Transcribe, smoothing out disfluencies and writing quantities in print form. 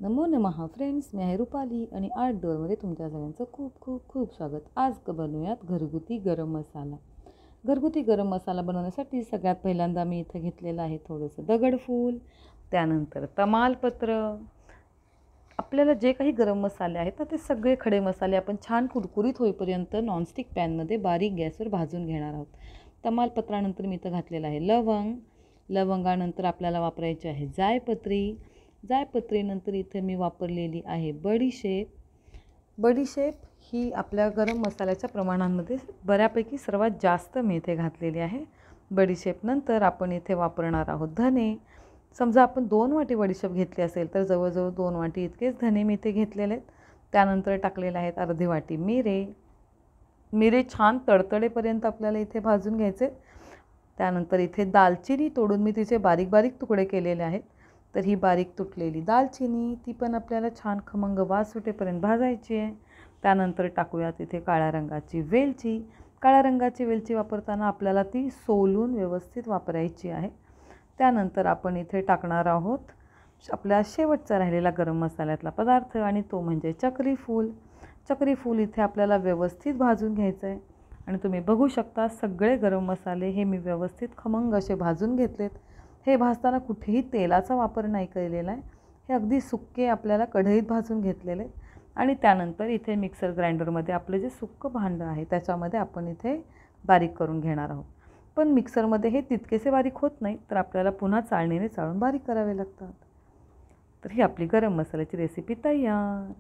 नमो नमः फ्रेंड्स, मी आहे रुपाली आणि आर्ट डोअरमध्ये तुमच्या सगळ्यांचं खूप खूप खूप स्वागत. आज बनवूयात घरगुती गरम मसाला. घरगुती गरम मसाला बनवण्यासाठी सगळ्यात पहिल्यांदा मी इथे घेतलेलं आहे थोडंसं दगडफूल, त्यानंतर तमालपत्र. आपल्याला जे काही गरम मसाले आहेत ना ते सगळे खडे मसाले आपण छान कुरकुरीत होईपर्यंत नॉनस्टिक पॅनमध्ये बारीक गॅसवर भाजून घेणार आहोत. तमालपत्रानंतर मी इथं घातलेलं आहे लवंग. लवंगानंतर आपल्याला वापरायची आहे जायपत्री. जायपत्रीनंतर इथे मी वापरलेली आहे बडीशेप. बडीशेप ही आपल्या गरम मसाल्याच्या प्रमाणांमध्ये बऱ्यापैकी सर्वात जास्त मी इथे घातलेली आहे. बडीशेपनंतर आपण इथे वापरणार आहोत धने. समजा आपण 2 वाटी बडीशेप घेतली असेल तर जवळजवळ 2 वाटी इतकेच धने मी इथे घेतलेले आहेत. त्यानंतर टाकलेले आहेत अर्धी वाटी मिरे. मिरे छान तडतडेपर्यंत आपल्याला इथे भाजून घ्यायचे. त्यानंतर इथे दालचिनी तोडून मी तिचे बारीक बारीक तुकडे केलेले आहेत. तर ही बारीक तुटलेली दालचिनी ती पण आपल्याला छान खमंग वास सुटेपर्यंत भाजायची आहे. त्यानंतर टाकूयात इथे काळ्या रंगाची वेलची. काळ्या रंगाची वेलची वापरताना आपल्याला ती सोलून व्यवस्थित वापरायची आहे. त्यानंतर आपण इथे टाकणार आहोत आपल्या शेवटचा राहिलेला गरम मसाल्यातला पदार्थ आणि तो म्हणजे चक्री फूल. चक्री फूल इथे आपल्याला व्यवस्थित भाजून घ्यायचं आहे आणि तुम्ही बघू शकता सगळे गरम मसाले हे मी व्यवस्थित खमंग असे भाजून घेतलेत. हे भाजताना कुठेही तेलाचा वापर नाही केलेला आहे. हे अगदी सुक्के आपल्याला कढईत भाजून घेतलेले आणि त्यानंतर इथे मिक्सर ग्राइंडरमध्ये आपलं जे सुक्कं भांडं आहे त्याच्यामध्ये आपण इथे बारीक करून घेणार आहोत. पण मिक्सरमध्ये हे तितकेसे बारीक होत नाही तर आपल्याला पुन्हा चाळणीने चाळून बारीक करावे लागतात. तर ही आपली गरम मसाल्याची रेसिपी तयार.